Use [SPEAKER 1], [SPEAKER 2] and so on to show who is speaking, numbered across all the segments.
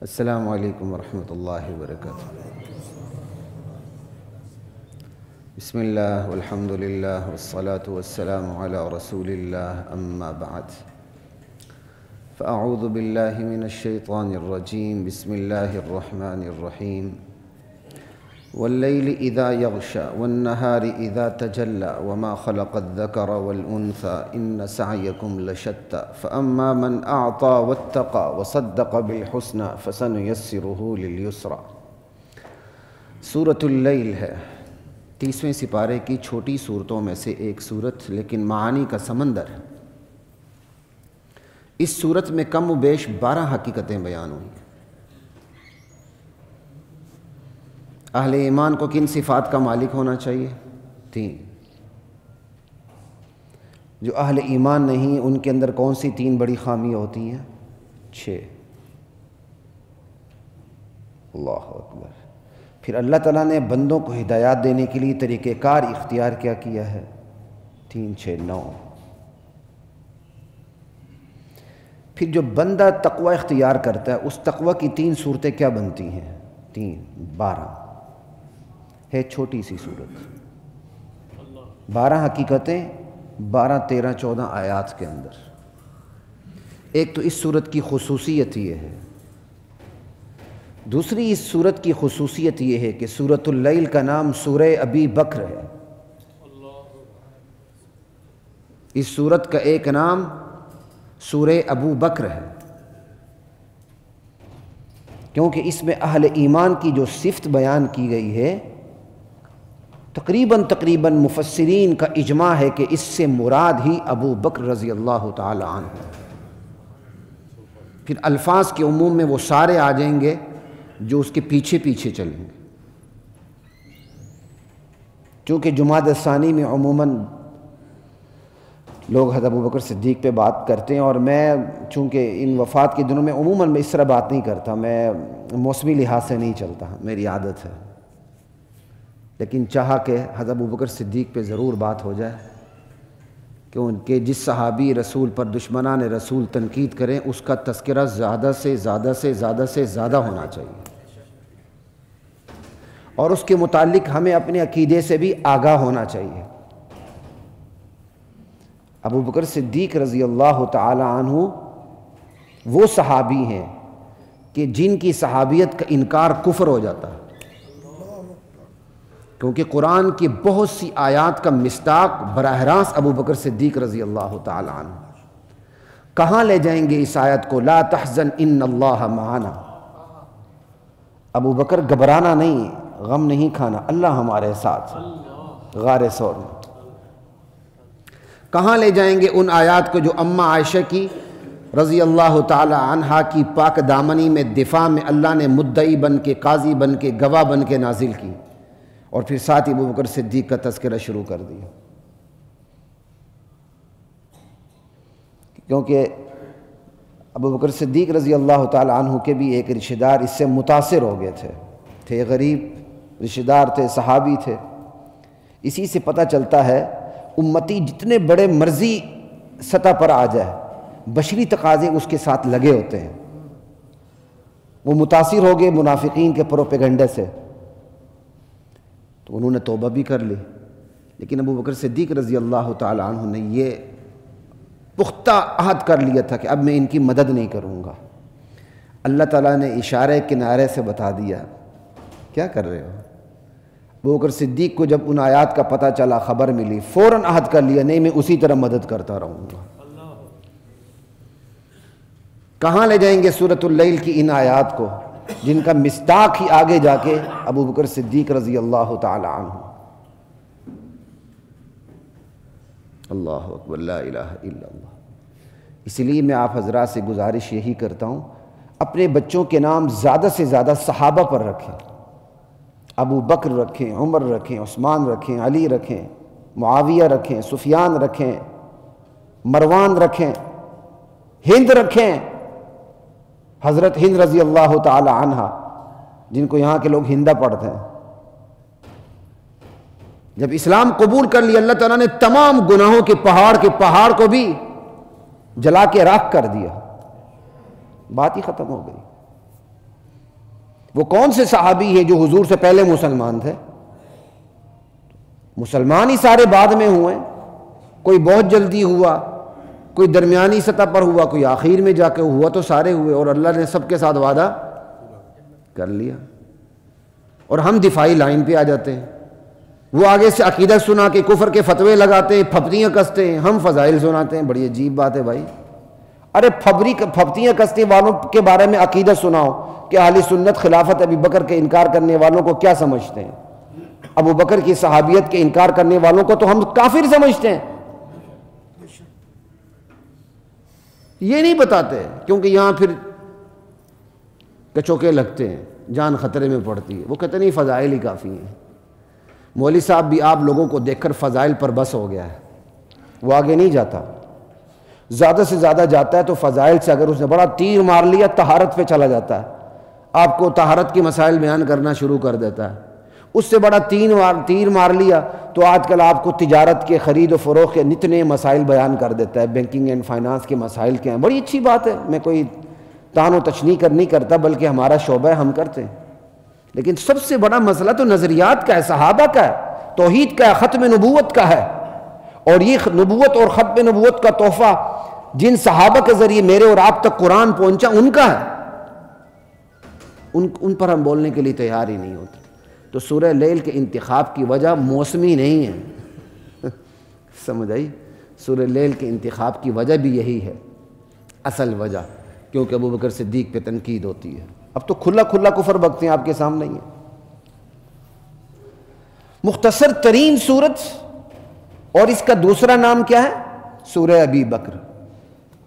[SPEAKER 1] السلام علیکم ورحمۃ اللہ وبرکاتہ۔ بسم اللہ والحمد للہ والصلاة والسلام علی رسول اللہ اما بعد فاعوذ باللہ من الشیطان الرجیم بسم اللہ الرحمن الرحیم واللیل اذا یغشی والنہار اذا تجلی وما خلق الذکر والانثى ان سعیکم لشتی فاما من اعطى واتقى وصدق بالحسنى فسنیسرہ للیسرى۔ سورۃ اللیل ہے، 30ویں سپارے کی چھوٹی صورتوں میں سے ایک صورت، لیکن معانی کا سمندر ہے۔ اس صورت میں کم و بیش 12 حقیقتیں بیان ہوئی۔ اہل ایمان کو کن صفات کا مالک ہونا چاہیے؟ 3۔ جو اہل ایمان نہیں ان کے اندر کون سی 3 بڑی خامیاں ہوتی ہیں؟ 6۔ اللہ اکبر۔ پھر اللہ تعالیٰ نے بندوں کو ہدایات دینے کے لیے طریقہ کار اختیار کیا ہے؟ 3، 6، 9۔ پھر جو بندہ تقوی اختیار کرتا ہے اس تقوی کی 3 صورتیں کیا بنتی ہیں؟ 3، 12 ہے، چھوٹی سی صورت، 12 حقیقتیں 12، 13، 14 آیات کے اندر۔ ایک تو اس صورت کی خصوصیت یہ ہے۔ دوسری اس صورت کی خصوصیت یہ ہے کہ سورۃ اللیل کا نام سورہ ابی بکر ہے۔ اس صورت کا ایک نام سورہ ابو بکر ہے، کیونکہ اس میں اہل ایمان کی جو صفت بیان کی گئی ہے تقریباً مفسرین کا اجماع ہے کہ اس سے مراد ہی ابو بکر رضی اللہ تعالی عنہ۔ پھر الفاظ کے عموم میں وہ سارے آ جائیں گے جو اس کے پیچھے چلیں گے، چونکہ جمادی الثانی میں عموماً لوگ حضرت ابو بکر صدیق پہ بات کرتے ہیں، اور میں چونکہ ان وفات کے دنوں میں عموماً میں اس طرح بات نہیں کرتا، میں موسمی لحاظ سے نہیں چلتا، میری عادت ہے، لیکن چاہا کہ حضرت ابو بکر صدیق پہ ضرور بات ہو جائے کہ ان کے جس صحابی رسول پر دشمنان رسول تنقید کریں اس کا تذکرہ زیادہ سے زیادہ ہونا چاہیے، اور اس کے متعلق ہمیں اپنے عقیدے سے بھی آگاہ ہونا چاہیے۔ ابو بکر صدیق رضی اللہ تعالی عنہ وہ صحابی ہیں کہ جن کی صحابیت کا انکار کفر ہو جاتا ہے، کیونکہ قرآن کی بہت سی آیات کا مصداق براہ راست ابو بکر صدیق رضی اللہ تعالی عنہ۔ کہاں لے جائیں گے اس آیت کو؟ لا تحزن ان اللہ معنا۔ ابو بکر گھبرانا نہیں، غم نہیں کھانا، اللہ ہمارے ساتھ، غار ثور میں۔ کہاں لے جائیں گے ان آیات کو جو اماں عائشہ کی رضی اللہ تعالی عنہا کی پاک دامنی میں دفاع میں اللہ نے مدعی بن کے، قاضی بن کے، گواہ بن کے نازل کی، اور پھر ساتھ ابو بکر صدیق کا تذکرہ شروع کر دیا؟ کیونکہ ابو بکر صدیق رضی اللہ تعالی عنہ کے بھی ایک رشتہ دار اس سے متاثر ہو گئے تھے غریب رشتہ دار تھے، صحابی تھے۔ اسی سے پتہ چلتا ہے امتی جتنے بڑے مرضی سطح پر آ جائے، بشری تقاضے اس کے ساتھ لگے ہوتے ہیں۔ وہ متاثر ہو گئے منافقین کے پروپیگنڈے سے، تو انہوں نے توبہ بھی کر لی، لیکن ابو بکر صدیق رضی اللہ تعالی عنہ نے یہ پختہ عہد کر لیا تھا کہ اب میں ان کی مدد نہیں کروں گا۔ اللہ تعالیٰ نے اشارے کنارے سے بتا دیا، کیا کر رہے ہو؟ ابو بکر صدیق کو جب ان آیات کا پتہ چلا، خبر ملی، فوراً عہد کر لیا، نہیں میں اسی طرح مدد کرتا رہوں گا۔ کہاں لے جائیں گے سورۃ اللیل کی ان آیات کو جن کا مصداق ہی آگے جا کے ابو بکر صدیق رضی اللہ تعالی عنہ۔ اللہ اکبر، لا الہ الا اللہ۔ اس لیے میں آپ حضرات سے گزارش یہی کرتا ہوں، اپنے بچوں کے نام زیادہ سے زیادہ صحابہ پر رکھیں، ابو بکر رکھیں، عمر رکھیں، عثمان رکھیں، علی رکھیں، معاویہ رکھیں، سفیان رکھیں، مروان رکھیں، ہند رکھیں، حضرت ہند رضی اللہ تعالی عنہ جن کو یہاں کے لوگ ہندہ پڑھتے ہیں۔ جب اسلام قبول کر لیا، اللہ تعالیٰ نے تمام گناہوں کے پہاڑ کو بھی جلا کے راکھ کر دیا، بات ہی ختم ہو گئی۔ وہ کون سے صحابی ہیں جو حضور سے پہلے مسلمان تھے؟ مسلمان ہی سارے بعد میں ہوئے، کوئی بہت جلدی ہوا، کوئی درمیانی سطح پر ہوا، کوئی آخر میں جا کے ہوا، تو سارے ہوئے، اور اللہ نے سب کے ساتھ وعدہ کر لیا، اور ہم دفاعی لائن پہ آ جاتے ہیں۔ وہ آگے سے عقیدہ سنا کے کفر کے فتوے لگاتے ہیں، پھپتیاں کستے ہیں، ہم فضائل سناتے ہیں۔ بڑی عجیب بات ہے بھائی، ارے پھپتیاں کستے والوں کے بارے میں عقیدہ سناؤ کہ اہل سنت خلافت ابی بکر کے انکار کرنے والوں کو کیا سمجھتے ہیں؟ ابو بکر کی صحابیت کے انکار کرنے والوں کو تو ہم کافر سمجھتے ہیں، یہ نہیں بتاتے، کیونکہ یہاں پھر کچوکے لگتے ہیں، جان خطرے میں پڑتی ہے۔ وہ کہتے نہیں فضائل ہی کافی ہیں۔ مولوی صاحب بھی آپ لوگوں کو دیکھ کر فضائل پر بس ہو گیا ہے، وہ آگے نہیں جاتا، زیادہ سے زیادہ جاتا ہے تو فضائل سے اگر اس نے بڑا تیر مار لیا طہارت پہ چلا جاتا ہے، آپ کو طہارت کے مسائل بیان کرنا شروع کر دیتا ہے۔ اس سے بڑا تیر مار لیا تو آج کل آپ کو تجارت کے خرید و فروخت کے نتنے مسائل بیان کر دیتا ہے، بینکنگ اینڈ فائنانس کے مسائل کیا ہیں۔ بڑی اچھی بات ہے، میں کوئی تان و تشنیع نہیں کرتا، بلکہ ہمارا شعبہ ہے، ہم کرتے ہیں۔ لیکن سب سے بڑا مسئلہ تو نظریات کا ہے، صحابہ کا ہے، توحید کا ہے، ختم نبوت کا ہے، اور یہ نبوت اور ختم نبوت کا تحفہ جن صحابہ کے ذریعے میرے اور آپ تک قرآن پہنچا ان کا ہے، ان پر ہم بولنے کے لیے تیار ہی نہیں ہوتے۔ تو سورہ لیل کے انتخاب کی وجہ موسمی نہیں ہے، سمجھ آئی؟ سورہ لیل کے انتخاب کی وجہ بھی یہی ہے، اصل وجہ، کیونکہ ابو بکر صدیق پہ تنقید ہوتی ہے۔ اب تو کھلا کفر بکتے ہیں آپ کے سامنے ہی ہے۔ مختصر ترین سورت، اور اس کا دوسرا نام کیا ہے؟ سورہ ابی بکر۔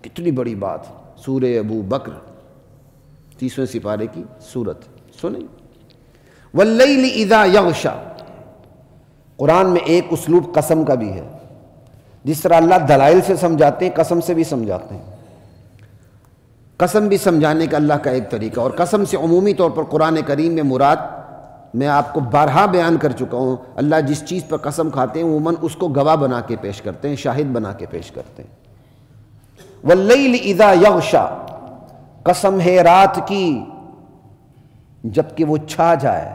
[SPEAKER 1] کتنی بڑی بات، سورہ ابو بکر، 30ویں سپارے کی سورت سنیں۔ واللیل اذا یغشا، قرآن میں ایک اسلوب قسم کا بھی ہے، جس طرح اللہ دلائل سے سمجھاتے ہیں قسم سے بھی سمجھاتے ہیں۔ قسم بھی سمجھانے کا اللہ کا ایک طریقہ، اور قسم سے عمومی طور پر قرآن کریم میں مراد میں آپ کو بارہا بیان کر چکا ہوں، اللہ جس چیز پر قسم کھاتے ہیں عموماً اس کو گواہ بنا کے پیش کرتے ہیں، شاہد بنا کے پیش کرتے ہیں۔ واللیل اذا یغشا، قسم ہے رات کی جبکہ وہ چھا جائے،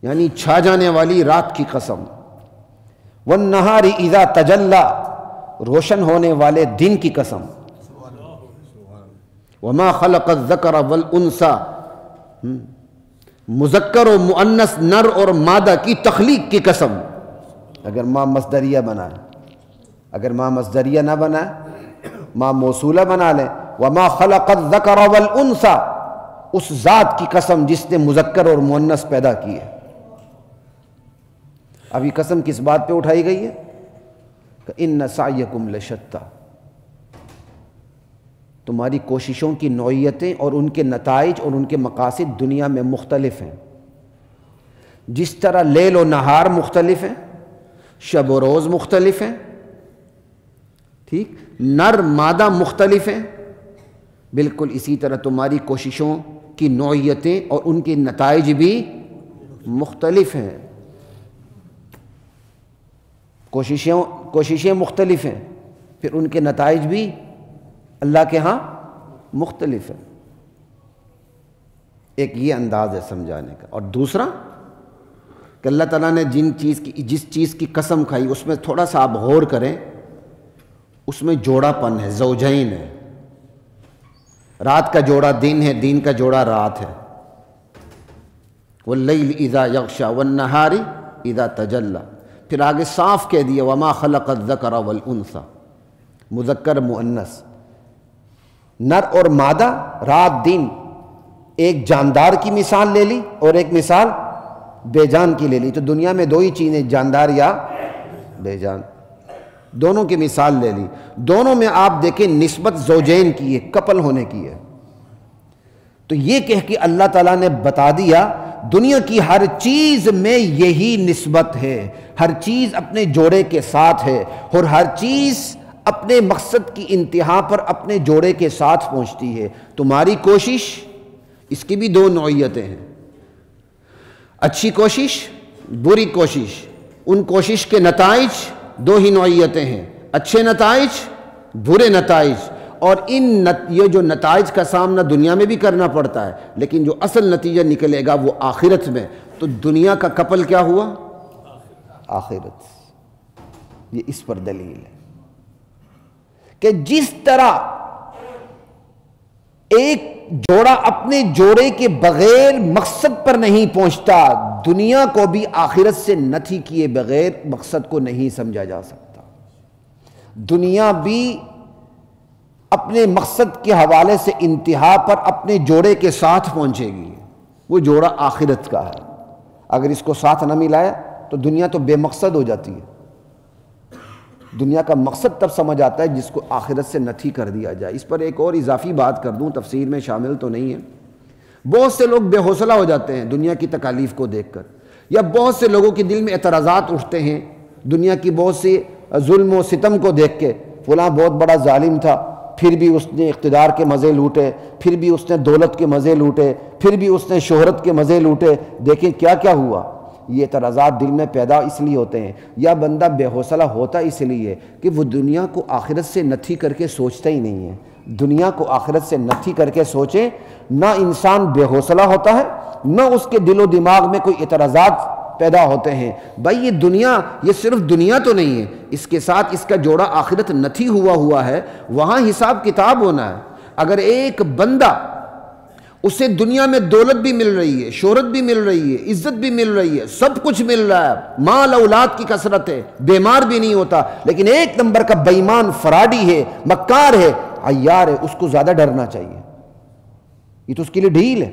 [SPEAKER 1] یعنی چھا جانے والی رات کی قسم۔ والنہار اذا تجلی، روشن ہونے والے دن کی قسم۔ وما خلق الذکر والانثى، مذکر و مؤنث نر اور مادہ کی تخلیق کی قسم۔ اگر ماں مصدریہ بنائے، اگر ماں مصدریہ نہ بنائے، ماں موصولہ بنا لیں، وما خلق الذکر والانثى، اس ذات کی قسم جس نے مذکر اور مؤنث پیدا کی ہے۔ اب یہ قسم کس بات پہ اٹھائی گئی ہے؟ کہ ان سعیکم لشتی، تمہاری کوششوں کی نوعیتیں اور ان کے نتائج اور ان کے مقاصد دنیا میں مختلف ہیں۔ جس طرح لیل و نہار مختلف ہیں، شب و روز مختلف ہیں، ٹھیک، نر مادہ مختلف ہیں، بالکل اسی طرح تمہاری کوششوں کی نوعیتیں اور ان کے نتائج بھی مختلف ہیں۔ کوششیں مختلف ہیں، پھر ان کے نتائج بھی اللہ کے ہاں مختلف ہے۔ ایک یہ انداز ہے سمجھانے کا، اور دوسرا کہ اللہ تعالیٰ نے جس چیز کی قسم کھائی اس میں تھوڑا سا آپ غور کریں، اس میں جوڑا پن ہے، زوجین ہے، رات کا جوڑا دن ہے، دن کا جوڑا رات ہے۔ واللیل اذا یغشا والنہار اذا تجلی، پھر آگے صاف کہہ دیا وما خلق الذکر والانثى، مذکر مؤنث، نر اور مادہ، رات دن، ایک جاندار کی مثال لے لی اور ایک مثال بے جان کی لے لی۔ تو دنیا میں دو ہی چیزیں، جاندار یا بے جان، دونوں کی مثال لے لی۔ دونوں میں آپ دیکھیں نسبت زوجین کی ہے، کپل ہونے کی ہے۔ تو یہ کہہ کہ اللہ تعالیٰ نے بتا دیا دنیا کی ہر چیز میں یہی نسبت ہے، ہر چیز اپنے جوڑے کے ساتھ ہے، اور ہر چیز اپنے مقصد کی انتہا پر اپنے جوڑے کے ساتھ پہنچتی ہے۔ تمہاری کوشش، اس کی بھی دو نوعیتیں ہیں، اچھی کوشش، بری کوشش، ان کوشش کے نتائج دو ہی نوعیتیں ہیں، اچھے نتائج، برے نتائج، اور یہ جو نتائج کا سامنا دنیا میں بھی کرنا پڑتا ہے، لیکن جو اصل نتیجہ نکلے گا وہ آخرت میں. تو دنیا کا کپل کیا ہوا؟ آخرت. یہ اس پر دلیل ہے کہ جس طرح ایک جوڑا اپنے جوڑے کے بغیر مقصد پر نہیں پہنچتا، دنیا کو بھی آخرت سے نتھی کیے بغیر مقصد کو نہیں سمجھا جا سکتا. دنیا بھی اپنے مقصد کے حوالے سے انتہا پر اپنے جوڑے کے ساتھ پہنچے گی. وہ جوڑا آخرت کا ہے. اگر اس کو ساتھ نہ ملایا تو دنیا تو بے مقصد ہو جاتی ہے. دنیا کا مقصد تب سمجھ آتا ہے جس کو آخرت سے نتھی کر دیا جائے. اس پر ایک اور اضافی بات کر دوں، تفسیر میں شامل تو نہیں ہے. بہت سے لوگ بے حوصلہ ہو جاتے ہیں دنیا کی تکالیف کو دیکھ کر، یا بہت سے لوگوں کے دل میں اعتراضات اٹھتے ہیں دنیا کی بہت سی ظلم و ستم کو دیکھ کے. فلاں بہت بڑا ظالم تھا، پھر بھی اس نے اقتدار کے مزے لوٹے، پھر بھی اس نے دولت کے مزے لوٹے، پھر بھی اس نے شہرت کے مزے لوٹے. دیکھیں کیا کیا ہوا. یہ اعتراضات دل میں پیدا اس لیے ہوتے ہیں، یا بندہ بے حوصلہ ہوتا اس لیے کہ وہ دنیا کو آخرت سے نتھی کر کے سوچتا ہی نہیں ہے. دنیا کو آخرت سے نتھی کر کے سوچے، نہ انسان بے حوصلہ ہوتا ہے، نہ اس کے دل و دماغ میں کوئی اعتراضات پیدا ہوتے ہیں. بھائی یہ دنیا، یہ صرف دنیا تو نہیں ہے، اس کے ساتھ اس کا جوڑا آخرت نتھی ہوا ہے. وہاں حساب کتاب ہونا ہے. اگر ایک بندہ اسے دنیا میں دولت بھی مل رہی ہے، شہرت بھی مل رہی ہے، عزت بھی مل رہی ہے، سب کچھ مل رہا ہے، مال اولاد کی کثرت ہے، بیمار بھی نہیں ہوتا، لیکن ایک نمبر کا بے ایمان فراڈی ہے، مکار ہے، عیار ہے، اس کو زیادہ ڈرنا چاہیے. یہ تو اس کے لیے ڈھیل ہے.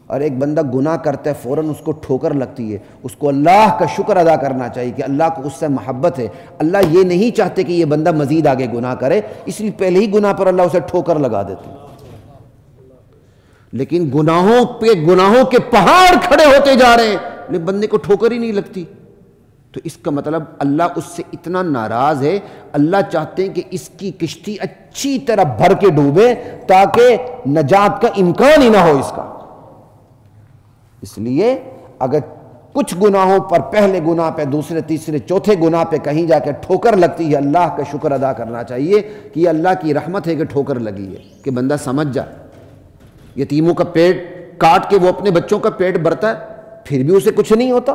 [SPEAKER 1] اور ایک بندہ گناہ کرتا ہے فوراً اس کو ٹھوکر لگتی ہے، اس کو اللہ کا شکر ادا کرنا چاہیے کہ اللہ کو اس سے محبت ہے. اللہ یہ نہیں چاہتے کہ یہ بندہ مزید آگے گناہ کرے، اس لیے پہلے ہی گناہ پر اللہ اسے ٹھوکر لگا دیتے ہیں. لیکن گناہوں پہ گناہوں کے پہاڑ کھڑے ہوتے جا رہے ہیں لیکن بندے کو ٹھوکر ہی نہیں لگتی. تو اس کا مطلب اللہ اس سے اتنا ناراض ہے، اللہ چاہتے ہیں کہ اس کی کشتی اچھی طرح بھر کے ڈوبے تاکہ نجات کا امکان ہی نہ ہو اس کا. اس لیے اگر کچھ گناہوں پر، پہلے گناہ پہ، دوسرے تیسرے چوتھے گناہ پہ کہیں جا کے ٹھوکر لگتی ہے، اللہ کا شکر ادا کرنا چاہیے کہ یہ اللہ کی رحمت ہے کہ ٹھوکر لگی ہے، کہ بندہ سمجھ جائے. یتیموں کا پیٹ کاٹ کے وہ اپنے بچوں کا پیٹ بھرتا ہے، پھر بھی اسے کچھ نہیں ہوتا.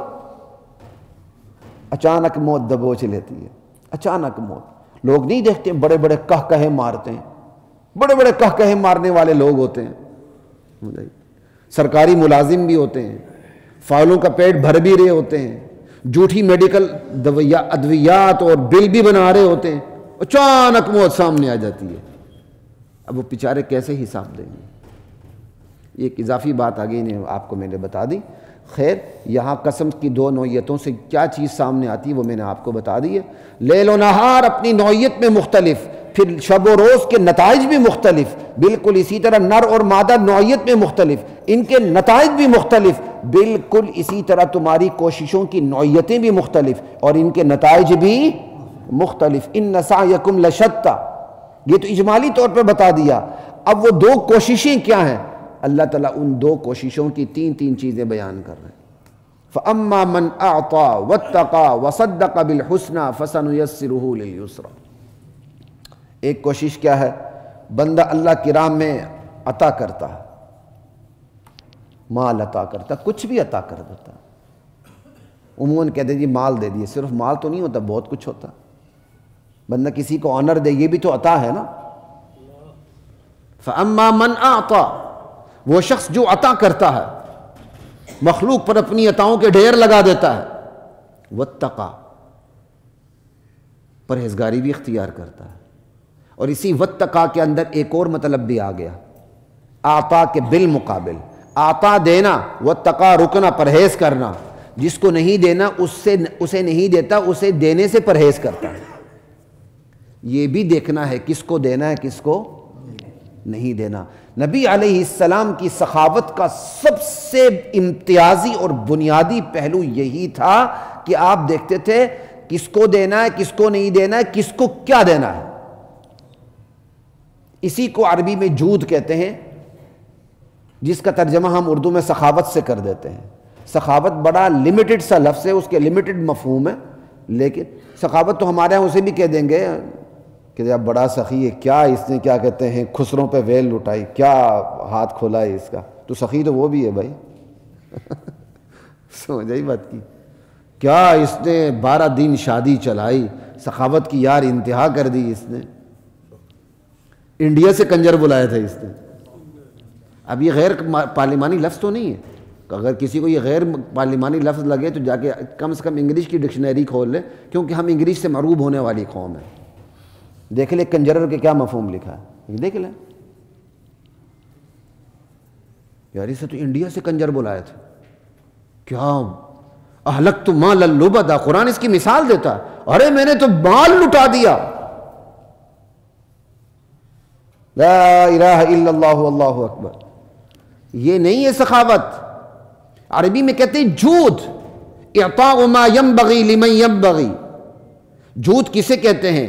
[SPEAKER 1] اچانک موت دبوچ لیتی ہے، اچانک موت. لوگ نہیں دیکھتے بڑے بڑے کہے مارتے ہیں، بڑے بڑے کہے مارنے والے لوگ ہوتے ہیں، سرکاری ملازم بھی ہوتے ہیں، فائلوں کا پیٹ بھر بھی رہے ہوتے ہیں، جھوٹی میڈیکل ادویات اور بل بھی بنا رہے ہوتے ہیں، اچانک موت سامنے آ جاتی ہے. اب وہ بیچارے کیسے حساب دیں گے؟ ایک اضافی بات آگے نے آپ کو میں نے بتا دی. خیر، یہاں قسم کی دو نوعیتوں سے کیا چیز سامنے آتی ہے وہ میں نے آپ کو بتا دی ہے. لیل و نہار اپنی نوعیت میں مختلف، پھر شب و روز کے نتائج بھی مختلف. بالکل اسی طرح نر اور مادہ نوعیت میں مختلف، ان کے نتائج بھی مختلف. بالکل اسی طرح تمہاری کوششوں کی نوعیتیں بھی مختلف اور ان کے نتائج بھی مختلف. ان سعیکم لشتی، یہ تو اجمالی طور پر بتا دیا. اب وہ دو کوششیں کیا ہیں؟ اللہ تعالیٰ ان دو کوششوں کی تین چیزیں بیان کر رہے ہیں. فَأَمَّا مَنْ أَعْطَى وَاتَّقَى وَصَدَّقَ بِالْحُسْنَى فَسَنُيَسِّرُهُ لِلْيُسْرَى. ایک کوشش کیا ہے؟ بندہ اللہ کی راہ میں عطا کرتا ہے، مال عطا کرتا، کچھ بھی عطا کر دیتا. عموماً کہتے ہیں جی مال دے دیے، صرف مال تو نہیں ہوتا، بہت کچھ ہوتا. بندہ کسی کو آنر دے، یہ بھی تو عطا ہے نا. فَأَمَّا مَنْ أَعْطَى، وہ شخص جو عطا کرتا ہے، مخلوق پر اپنی عطاؤں کے ڈھیر لگا دیتا ہے. واتقى، پرہیزگاری بھی اختیار کرتا ہے. اور اسی واتقى کے اندر ایک اور مطلب بھی آ گیا، آتا کے بالمقابل. آتا دینا، واتقى رکنا، پرہیز کرنا. جس کو نہیں دینا اسے نہیں دیتا، اسے دینے سے پرہیز کرتا ہے. یہ بھی دیکھنا ہے کس کو دینا ہے، کس کو نہیں دینا. نبی علیہ السلام کی سخاوت کا سب سے امتیازی اور بنیادی پہلو یہی تھا کہ آپ دیکھتے تھے کس کو دینا ہے، کس کو نہیں دینا ہے، کس کو کیا دینا ہے. اسی کو عربی میں جود کہتے ہیں، جس کا ترجمہ ہم اردو میں سخاوت سے کر دیتے ہیں. سخاوت بڑا لمیٹڈ سا لفظ ہے، اس کے لمیٹڈ مفہوم ہے، لیکن سخاوت تو ہمارے ہاں اسے بھی کہہ دیں گے کہ جب بڑا سخی ہے، کیا اس نے کیا کہتے ہیں خسروں پہ ویل لٹائی، کیا ہاتھ کھولا ہے اس کا، تو سخی تو وہ بھی ہے بھائی سمجھ آئی بات کی، کیا اس نے 12 دن شادی چلائی، سخاوت کی یار انتہا کر دی اس نے، انڈیا سے کنجر بلایا تھا اس نے۔ اب یہ غیر پارلیمانی لفظ تو نہیں ہے، اگر کسی کو یہ غیر پارلیمانی لفظ لگے تو جا کے کم سے کم انگلش کی ڈکشنری کھول لے، کیونکہ ہم انگلش سے معروب ہونے والی قوم ہے۔ دیکھ لیں کنجرر کے کیا مفہوم لکھا ہے، دیکھ لیں یار، اسے تو انڈیا سے کنجر بلایا تھا، کیا اہلکت مال اللبدا، قرآن اس کی مثال دیتا ہے، ارے میں نے تو مال لٹا دیا۔ لا الہ الا اللہ واللہ اکبر، یہ نہیں ہے سخاوت، عربی میں کہتے ہیں جود، اعطاء ما ينبغي لمن ينبغي، جود کسے کہتے ہیں؟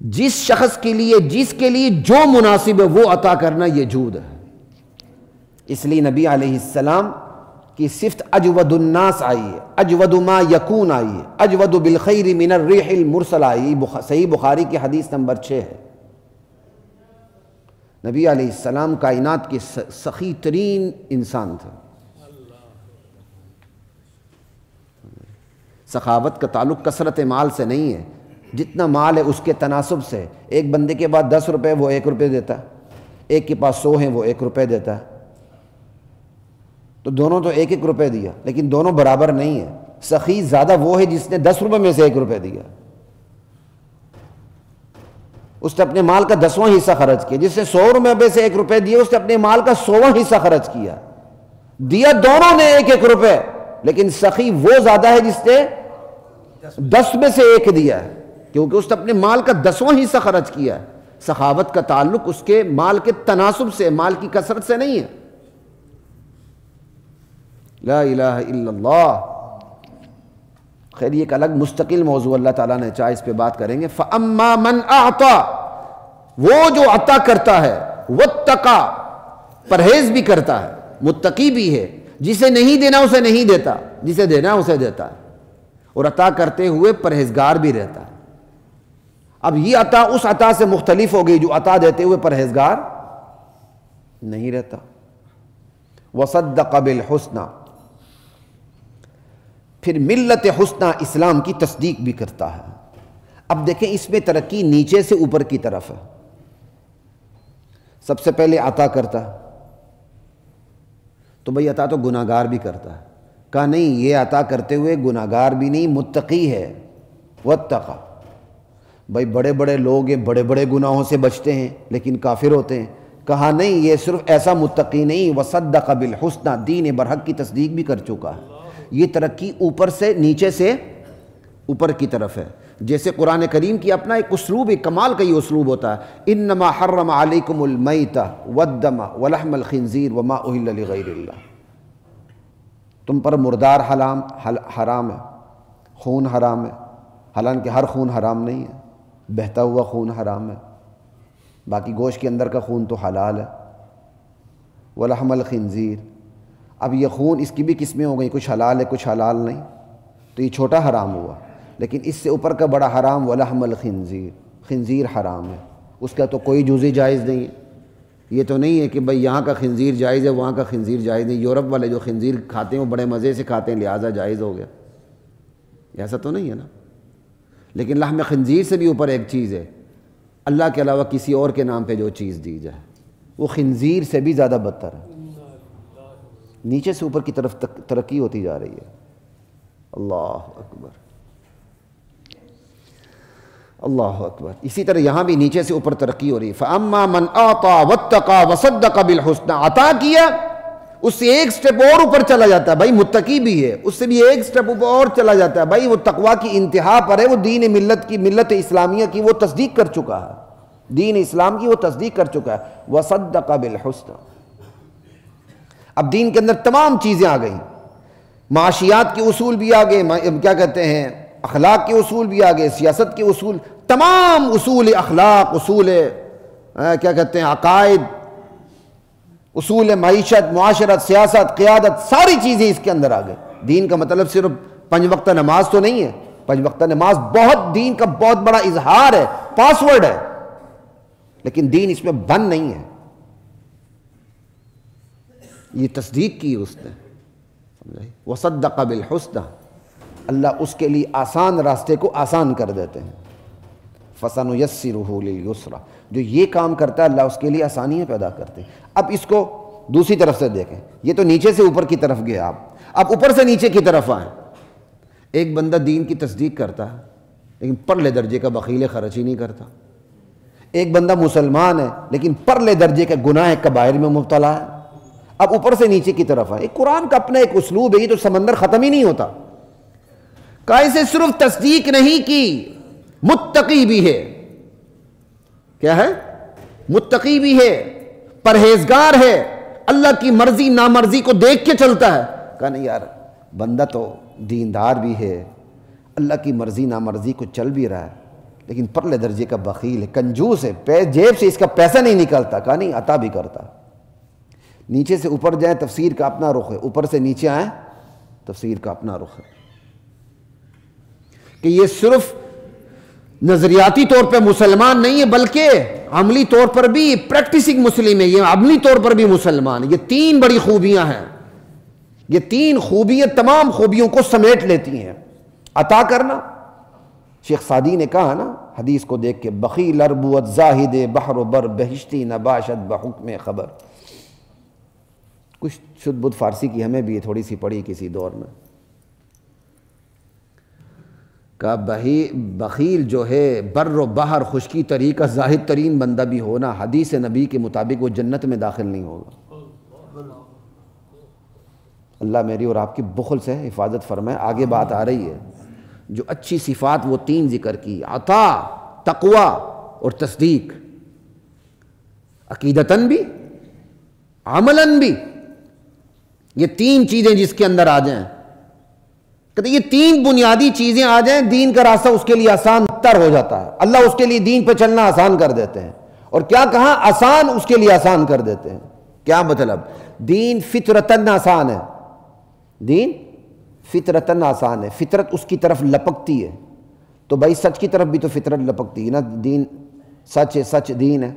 [SPEAKER 1] جس شخص کے لیے، جس کے لیے جو مناسب ہے وہ عطا کرنا، یہ جود ہے۔ اس لیے نبی علیہ السلام کی صفت اجود الناس آئی ہے، اجود ما یکون آئی ہے، اجود بالخیر من الریح المرسل آئی، صحیح بخاری کی حدیث نمبر 6 ہے۔ نبی علیہ السلام کائنات کے سخی ترین انسان تھے۔ سخاوت کا تعلق کثرت مال سے نہیں ہے، جتنا مال ہے اس کے تناسب سے، ایک بندے کے پاس 10 روپے وہ 1 روپے دیتا ہے، ایک کے پاس 100 ہیں وہ 1 روپے دیتا ہے، تو دونوں تو 1 روپے دیا، لیکن دونوں برابر نہیں ہیں۔ سخی زیادہ وہ ہے جس نے 10 روپے میں سے 1 روپے دیا، اس نے اپنے مال کا 10واں حصہ خرچ کیا۔ جس نے 100 روپے میں سے 1 روپے دیا، اس نے اپنے مال کا 100واں حصہ خرچ کیا، دیا دونوں نے 1 روپے، لیکن سخی وہ زیادہ ہے جس نے 10 میں سے 1 دیا ہے، کیونکہ اس نے اپنے مال کا 10واں حصہ خرچ کیا ہے۔ سخاوت کا تعلق اس کے مال کے تناسب سے، مال کی کثرت سے نہیں ہے۔ لا الہ الا اللہ۔ خیر، یہ ایک الگ مستقل موضوع، اللہ تعالیٰ نے چاہے اس پہ بات کریں گے۔ فَأَمَّا مَنْ أَعْطَى، وہ جو عطا کرتا ہے، وَاتَّقَى، پرہیز بھی کرتا ہے، متقی بھی ہے، جسے نہیں دینا اسے نہیں دیتا، جسے دینا اسے دیتا ہے، اور عطا کرتے ہوئے پرہیزگار بھی رہتا ہے۔ اب یہ عطا اس عطا سے مختلف ہو گئی جو عطا دیتے ہوئے پرہیزگار نہیں رہتا۔ وَصَدَّقَ بِالْحُسْنَى، پھر ملت حسنہ اسلام کی تصدیق بھی کرتا ہے۔ اب دیکھیں اس میں ترقی نیچے سے اوپر کی طرف ہے۔ سب سے پہلے عطا کرتا ہے، تو بھئی عطا تو گناہگار بھی کرتا ہے، کہا نہیں، یہ عطا کرتے ہوئے گناہگار بھی نہیں، متقی ہے۔ واتقى، بھئی بڑے بڑے لوگ ہیں، بڑے بڑے گناہوں سے بچتے ہیں لیکن کافر ہوتے ہیں، کہا نہیں، یہ صرف ایسا متقی نہیں، وصدق بالحسنى، دین برحق کی تصدیق بھی کر چکا ہے۔ یہ ترقی اوپر سے، نیچے سے اوپر کی طرف ہے۔ جیسے قرآن کریم کی اپنا ایک اسلوب، ایک کمال کا یہ اسلوب ہوتا ہے، انما حرم علیکم المیتۃ والدم ولحم الخنزیر وما اہل لغیر اللہ، تم پر مردار حرام ہے، خون حرام ہے، حالانکہ ہر خون حرام نہیں ہے، بہتا ہوا خون حرام ہے، باقی گوشت کے اندر کا خون تو حلال ہے۔ ولحم الخنزیر، اب یہ خون اس کی بھی قسمیں ہو گئی، کچھ حلال ہے کچھ حلال نہیں، تو یہ چھوٹا حرام ہوا، لیکن اس سے اوپر کا بڑا حرام ولحم الخنزیر، خنزیر حرام ہے، اس کا تو کوئی جزئی جائز نہیں ہے۔ یہ تو نہیں ہے کہ بھئی یہاں کا خنزیر جائز ہے وہاں کا خنزیر جائز نہیں، یورپ والے جو خنزیر کھاتے ہیں وہ بڑے مزے سے کھاتے ہیں لہٰذا جائز ہو گیا، ایسا تو نہیں ہے نا۔ لیکن لحم خنزیر سے بھی اوپر ایک چیز ہے، اللہ کے علاوہ کسی اور کے نام پہ جو چیز دی جائے، وہ خنزیر سے بھی زیادہ بدتر ہے۔ نیچے سے اوپر کی طرف ترقی ہوتی جا رہی ہے۔ اللہ اکبر، اللہ اکبر۔ اسی طرح یہاں بھی نیچے سے اوپر ترقی ہو رہی ہے۔ فَأَمَّا مَنْ أَعْطَى وَاتَّقَى وَصَدَّقَ بِالْحُسْنَى، عطا کیا، اس سے ایک سٹیپ اور اوپر چلا جاتا ہے، بھائی متقی بھی ہے، اس سے بھی ایک سٹیپ اوپر اور چلا جاتا ہے، بھائی وہ تقویٰ کی انتہا پر ہے، وہ دین ملت کی، ملت اسلامیہ کی وہ تصدیق کر چکا ہے، دین اسلام کی وہ تصدیق کر چکا ہے۔ وَصَدَّقَ بِالْحُسْنَى، اب دین کے اندر تمام چیزیں آ گئیں، معاشیات کے اصول بھی آ گئے، کیا کہتے ہیں، اخلاق کے اصول بھی آ گئے، سیاست کے اصول، تمام اصول اخلاق، اصول کیا کہتے ہیں عقائد، اصول معیشت، معاشرت، سیاست، قیادت، ساری چیزیں اس کے اندر آ گئی۔ دین کا مطلب صرف 5 وقتہ نماز تو نہیں ہے، 5 وقتہ نماز بہت دین کا بہت بڑا اظہار ہے، پاسورڈ ہے، لیکن دین اس میں بند نہیں ہے. یہ تصدیق کی اس نے، وصدق بالحسنى، اللہ اس کے لیے آسان راستے کو آسان کر دیتے ہیں. فَسَنُيَسِّرُهُ لِلْيُسْرَى، جو یہ کام کرتا ہے اللہ اس کے لیے آسانیاں پیدا کرتے ہیں. اب اس کو دوسری طرف سے دیکھیں، یہ تو نیچے سے اوپر کی طرف گیا، اب اوپر سے نیچے کی طرف آئیں. ایک بندہ دین کی تصدیق کرتا ہے لیکن پرلے درجے کا بخیل خرچ ہی نہیں کرتا. ایک بندہ مسلمان ہے لیکن پرلے درجے کے گناہ کبائر میں مبتلا ہے. اب اوپر سے نیچے کی طرف آئے. قرآن کا اپنا ایک اسلوب ہے، یہ تو سمندر ختم ہی نہیں ہوتا. کیسے صرف تصدیق نہیں کی، متقی بھی ہے. کیا ہے؟ متقی بھی ہے، پرہیزگار ہے، اللہ کی مرضی نامرضی کو دیکھ کے چلتا ہے. کہا نہیں یار، بندہ تو دیندار بھی ہے، اللہ کی مرضی نامرضی کو چل بھی رہا ہے، لیکن پرلے درجے کا بخیل ہے، کنجوس ہے، جیب سے اس کا پیسہ نہیں نکلتا. کہا نہیں، عطا بھی کرتا. نیچے سے اوپر جائیں تفسیر کا اپنا رخ ہے، اوپر سے نیچے آئیں تفسیر کا اپنا رخ ہے. کہ یہ صرف نظریاتی طور پہ مسلمان نہیں ہے بلکہ عملی طور پر بھی پریکٹسنگ مسلم ہے، یہ عملی طور پر بھی مسلمان ہے. یہ 3 بڑی خوبیاں ہیں، یہ 3 خوبیاں تمام خوبیوں کو سمیٹ لیتی ہیں. عطا کرنا، شیخ سعدی نے کہا نا حدیث کو دیکھ کے، بخیل اربوت زاہد بحر و بر بہشتی نباشت بحکم خبر. کچھ شد بدھ فارسی کی ہمیں بھی تھوڑی سی پڑھی کسی دور میں. کہ بخیل جو ہے بر و بحر خشکی طریقہ زاہد ترین بندہ بھی ہونا، حدیث نبی کے مطابق وہ جنت میں داخل نہیں ہوگا. اللہ میری اور آپ کی بخل سے حفاظت فرمائے. آگے بات آ رہی ہے، جو اچھی صفات وہ 3 ذکر کی، عطا، تقوی اور تصدیق. عقیدتاً بھی، عملاً بھی، یہ 3 چیزیں جس کے اندر آ جائیں، کہتے یہ 3 بنیادی چیزیں آ جائیں، دین کا راستہ اس کے لیے آسان تر ہو جاتا ہے. اللہ اس کے لیے دین پہ چلنا آسان کر دیتے ہیں. اور کیا کہا؟ آسان اس کے لیے آسان کر دیتے ہیں. کیا مطلب؟ دین فطرتاً آسان ہے، دین فطرتاً آسان ہے. فطرت اس کی طرف لپکتی ہے، تو بھائی سچ کی طرف بھی تو فطرت لپکتی ہے نا. دین سچ ہے، سچ دین ہے،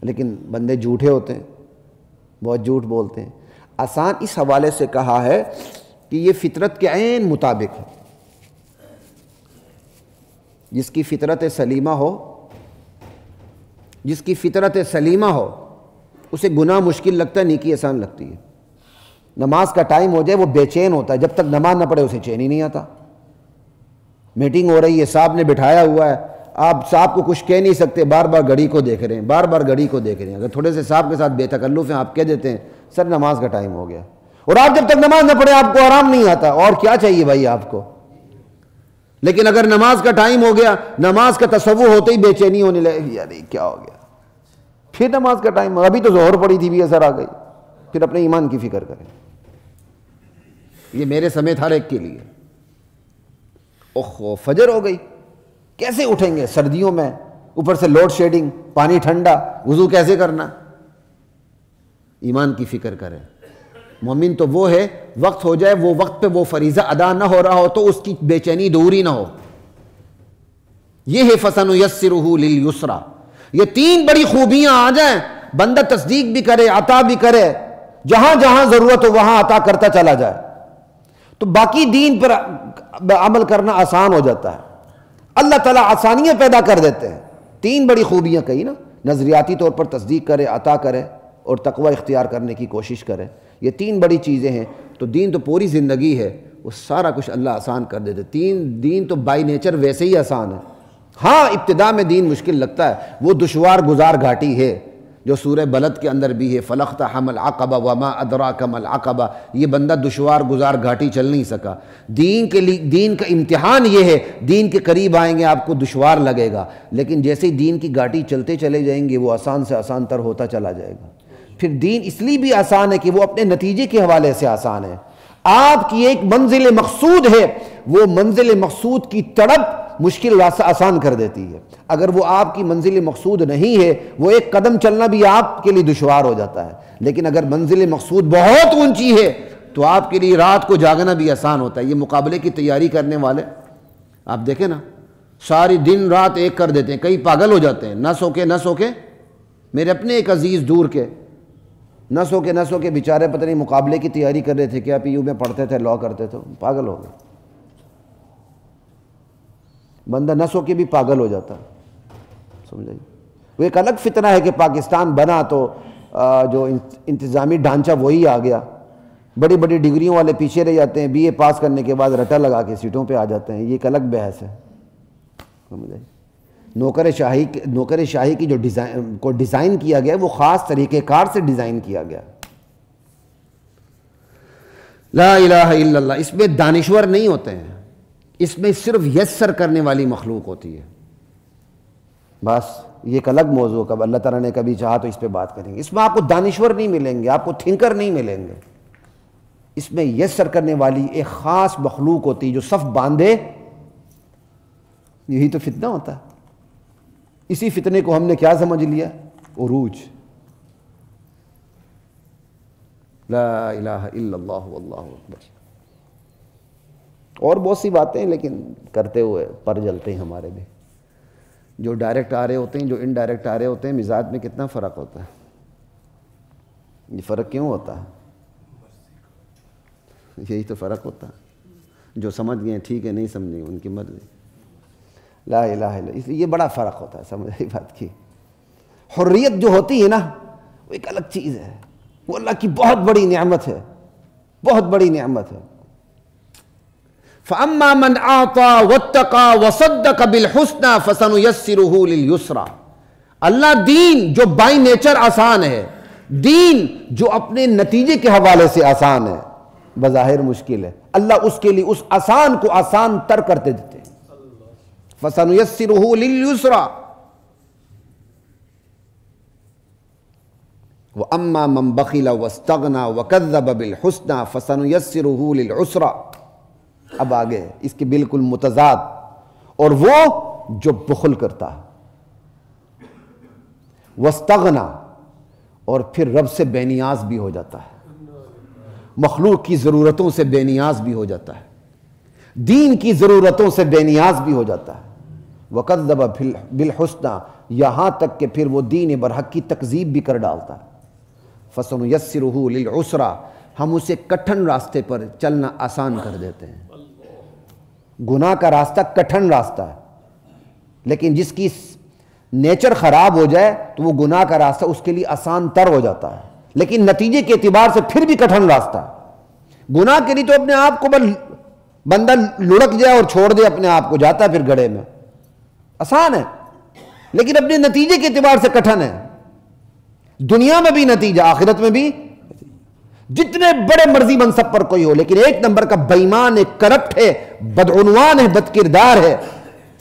[SPEAKER 1] لیکن بندے جھوٹے ہوتے ہیں، بہت جھوٹ بولتے ہیں. آسان اس حوالے سے کہا ہے کہ یہ فطرت کے عین مطابق ہے. جس کی فطرت سلیمہ ہو، جس کی فطرت سلیمہ ہو، اسے گناہ مشکل لگتا ہے، نیکی آسان لگتی ہے. نماز کا ٹائم ہو جائے وہ بے چین ہوتا ہے، جب تک نماز نہ پڑھے اسے چین ہی نہیں آتا. میٹنگ ہو رہی ہے، صاحب نے بٹھایا ہوا ہے، آپ صاحب کو کچھ کہہ نہیں سکتے، بار بار گھڑی کو دیکھ رہے ہیں، بار بار گھڑی کو دیکھ رہے ہیں. اگر تھوڑے سے صاحب کے ساتھ بے تکلف ہیں، آپ کہہ دیتے ہیں سر نماز کا ٹائم ہو گیا، اور آپ جب تک نماز نہ پڑھے آپ کو آرام نہیں آتا. اور کیا چاہیے بھائی آپ کو؟ لیکن اگر نماز کا ٹائم ہو گیا، نماز کا تصور ہوتے ہی بے چینی ہونے لگے، یار کیا ہو گیا، پھر نماز کا ٹائم، ابھی تو ظہر پڑی تھی بھی اثر آ گئی. پھر اپنے ایمان کی فکر کریں. یہ میرے سمیت ہر ایک کے لیے. اوہ فجر ہو گئی، کیسے اٹھیں گے سردیوں میں، اوپر سے لوڈ شیڈنگ، پانی ٹھنڈا، وضو کیسے کرنا؟ ایمان کی فکر کریں. مومن تو وہ ہے وقت ہو جائے، وہ وقت پہ وہ فریضہ ادا نہ ہو رہا ہو تو اس کی بے چینی دور ہی نہ ہو. یہ ہے فَسَنُيَسِّرُهُ لِلْيُسْرَى. یہ 3 بڑی خوبیاں آ جائیں، بندہ تصدیق بھی کرے، عطا بھی کرے، جہاں جہاں ضرورت ہو وہاں عطا کرتا چلا جائے، تو باقی دین پر عمل کرنا آسان ہو جاتا ہے. اللہ تعالیٰ آسانیاں پیدا کر دیتے ہیں. 3 بڑی خوبیاں کہی نا، نظریاتی طور پر تصدیق کرے، عطا کرے اور تقوی اختیار کرنے کی کوشش کرے. یہ 3 بڑی چیزیں ہیں. تو دین تو پوری زندگی ہے، وہ سارا کچھ اللہ آسان کر دیتے. دین تو بائی نیچر ویسے ہی آسان ہے. ہاں ابتدا میں دین مشکل لگتا ہے، وہ دشوار گزار گھاٹی ہے جو سورہ بلد کے اندر بھی ہے، فَلَقْتَحَمَ الْعَقَبَةَ وَمَا أَدْرَاكَ مَا الْعَقَبَةُ. یہ بندہ دشوار گزار گھاٹی چل نہیں سکا. دین کے لیے دین کا امتحان یہ ہے، دین کے قریب آئیں گے آپ کو دشوار لگے گا، لیکن جیسے ہی دین کی گھاٹی چلتے چلے جائیں گے وہ آسان سے آسان تر ہوتا چلا جائے گا. پھر دین اس لیے بھی آسان ہے کہ وہ اپنے نتیجے کے حوالے سے آسان ہے. آپ کی ایک منزل مقصود ہے، وہ منزل مقصود کی تڑپ مشکل راستہ آسان کر دیتی ہے. اگر وہ آپ کی منزل مقصود نہیں ہے، وہ ایک قدم چلنا بھی آپ کے لیے دشوار ہو جاتا ہے. لیکن اگر منزل مقصود بہت اونچی ہے تو آپ کے لیے رات کو جاگنا بھی آسان ہوتا ہے. یہ مقابلے کی تیاری کرنے والے آپ دیکھیں نا، ساری دن رات ایک کر دیتے ہیں، کئی پاگل ہو جاتے ہیں، نہ سو کے میرے اپنے ایک عزیز دور کے نہ سو کے بیچارے پتہ نہیں مقابلے کی تیاری کر رہے تھے، کیا پی یو میں پڑھتے تھے، لاء کرتے تھے، پاگل ہو گئے. بندہ نہ سو کے بھی پاگل ہو جاتا، سمجھائیے. وہ ایک الگ فتنہ ہے کہ پاکستان بنا تو جو انتظامی ڈھانچہ وہی آ گیا، بڑی بڑی ڈگریوں والے پیچھے رہ جاتے ہیں، بی اے پاس کرنے کے بعد رٹا لگا کے سیٹوں پہ آ جاتے ہیں. یہ ایک الگ بحث ہے، سمجھائیے. نوکر شاہی کی جو ڈیزائن کیا گیا وہ خاص طریقہ کار سے ڈیزائن کیا گیا. لا الہ الا اللہ. اس میں دانشور نہیں ہوتے ہیں، اس میں صرف یسر کرنے والی مخلوق ہوتی ہے. بس یہ ایک الگ موضوع کا، اللہ تعالیٰ نے کبھی چاہا تو اس پہ بات کریں گے. اس میں آپ کو دانشور نہیں ملیں گے، آپ کو تھنکر نہیں ملیں گے. اس میں یسر کرنے والی ایک خاص مخلوق ہوتی ہے جو صف باندھے. یہی تو فتنہ ہوتا ہے. اسی فتنے کو ہم نے کیا سمجھ لیا؟ عروج. لا الہ الا اللہ واللہ اکبر. اور بہت سی باتیں ہیں لیکن کرتے ہوئے پر جلتے ہیں ہمارے بھی. جو ڈائریکٹ آ رہے ہوتے ہیں، جو انڈائریکٹ آ رہے ہوتے ہیں، مزاج میں کتنا فرق ہوتا ہے. یہ فرق کیوں ہوتا ہے؟ یہی تو فرق ہوتا ہے. جو سمجھ گئے ٹھیک ہے، نہیں سمجھے ان کی مرضی. لا الہ الا. اس لیے یہ بڑا فرق ہوتا ہے، سمجھ رہی بات کی. حریت جو ہوتی ہے نا وہ ایک الگ چیز ہے، وہ اللہ کی بہت بڑی نعمت ہے، بہت بڑی نعمت ہے. فَأَمَّا مَنْ أَعْطَى وَاتَّقَى وَصَدَّقَ بِالْحُسْنَى فَسَنُيَسِّرُهُ لِلْيُسْرَى. اللہ دین جو بائی نیچر آسان ہے، دین جو اپنے نتیجے کے حوالے سے آسان ہے، بظاہر مشکل ہے، اللہ اس کے لیے اس آسان کو آسان تر کرتے دیتے ہیں. فَسَنُيَسِّرُهُ لِلْيُسْرَى. وَأَمَّا مَنْ بَخِلَ وَاسْتَغْنَى وَكَذَّبَ بِالْحُسْنَى فَسَنُيَسِّرُهُ لِلْعُسْرَى. اب آگے اس کے بالکل متضاد، اور وہ جو بخل کرتا ہے، واستغنا، اور پھر رب سے بے نیاز بھی ہو جاتا ہے، مخلوق کی ضرورتوں سے بے نیاز بھی ہو جاتا ہے، دین کی ضرورتوں سے بے نیاز بھی ہو جاتا ہے. وَكَذَّبَ بِالْحُسْنَى، یہاں تک کہ پھر وہ دین برحق کی تکذیب بھی کر ڈالتا ہے. فَسَنُيَسِّرُهُ لِلْعُسْرَى. ہم اسے کٹھن راستے پر چلنا آسان کر دیتے ہیں. گناہ کا راستہ کٹھن راستہ ہے، لیکن جس کی نیچر خراب ہو جائے تو وہ گناہ کا راستہ اس کے لیے آسان تر ہو جاتا ہے، لیکن نتیجے کے اعتبار سے پھر بھی کٹھن راستہ ہے. گناہ کے لیے تو اپنے آپ کو بندہ لڑک جائے اور چھوڑ دے اپنے آپ کو، جاتا ہے پھر گڑھے میں، آسان ہے، لیکن اپنے نتیجے کے اعتبار سے کٹھن ہے. دنیا میں بھی نتیجہ، آخرت میں بھی. جتنے بڑے مرضی منصب پر کوئی ہو، لیکن ایک نمبر کا بےایمان ہے، کرپٹ ہے، بدعنوان ہے، بد کردار ہے،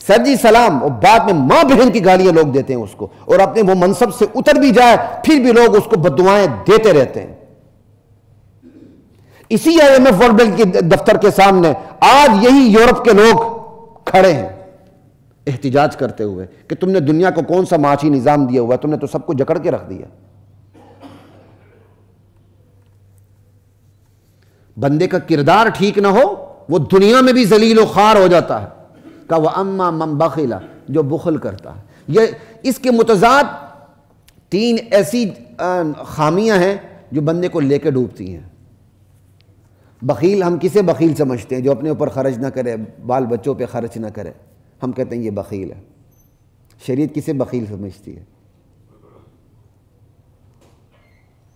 [SPEAKER 1] سر جی سلام، اور بعد میں ماں بہن کی گالیاں لوگ دیتے ہیں اس کو، اور اپنے وہ منصب سے اتر بھی جائے پھر بھی لوگ اس کو بددعائیں دیتے رہتے ہیں. اسی IMF ورلڈ بینک کے دفتر کے سامنے آج یہی یورپ کے لوگ کھڑے ہیں احتجاج کرتے ہوئے کہ تم نے دنیا کو کون سا معاشی نظام دیا ہوا ہے، تم نے تو سب کو جکڑ کے رکھ دیا. بندے کا کردار ٹھیک نہ ہو وہ دنیا میں بھی ذلیل و خوار ہو جاتا ہے. کہ وَأَمَّا مَنْ بَخِلَ، جو بخل کرتا ہے. یہ اس کے متضاد تین ایسی خامیاں ہیں جو بندے کو لے کے ڈوبتی ہیں. بخیل، ہم کسے بخیل سمجھتے ہیں؟ جو اپنے اوپر خرچ نہ کرے، بال بچوں پہ خرچ نہ کرے، ہم کہتے ہیں یہ بخیل ہے. شریعت کسے بخیل سمجھتی ہے؟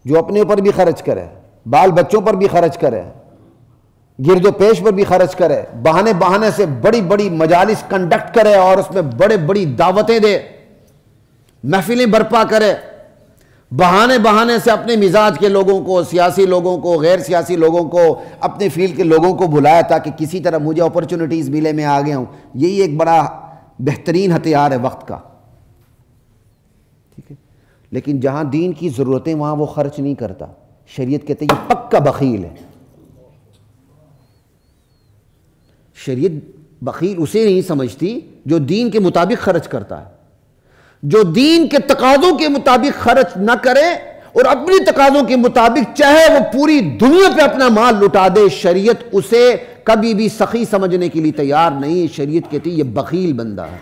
[SPEAKER 1] جو اپنے اوپر بھی خرچ کرے، بال بچوں پر بھی خرچ کرے، گرد و پیش پر بھی خرچ کرے، بہانے سے بڑی بڑی مجالس کنڈکٹ کرے اور اس میں بڑی دعوتیں دے، محفلیں برپا کرے، بہانے سے اپنے مزاج کے لوگوں کو، سیاسی لوگوں کو، غیر سیاسی لوگوں کو، اپنے فیلڈ کے لوگوں کو بلائے تاکہ کسی طرح مجھے اپرچونٹیز ملے، میں آ گیا ہوں. یہی ایک بڑا بہترین ہتھیار ہے وقت کا. ٹھیک ہے، لیکن جہاں دین کی ضرورتیں وہاں وہ خرچ نہیں کرتا. شریعت کہتے ہیں یہ پکا بخیل ہے. شریعت بخیل اسے نہیں سمجھتی جو دین کے مطابق خرچ کرتا ہے. جو دین کے تقاضوں کے مطابق خرچ نہ کرے اور اپنی تقاضوں کے مطابق چاہے وہ پوری دنیا پہ اپنا مال لٹا دے، شریعت اسے کبھی بھی سخی سمجھنے کے لیے تیار نہیں. شریعت کہتی یہ بخیل بندہ ہے.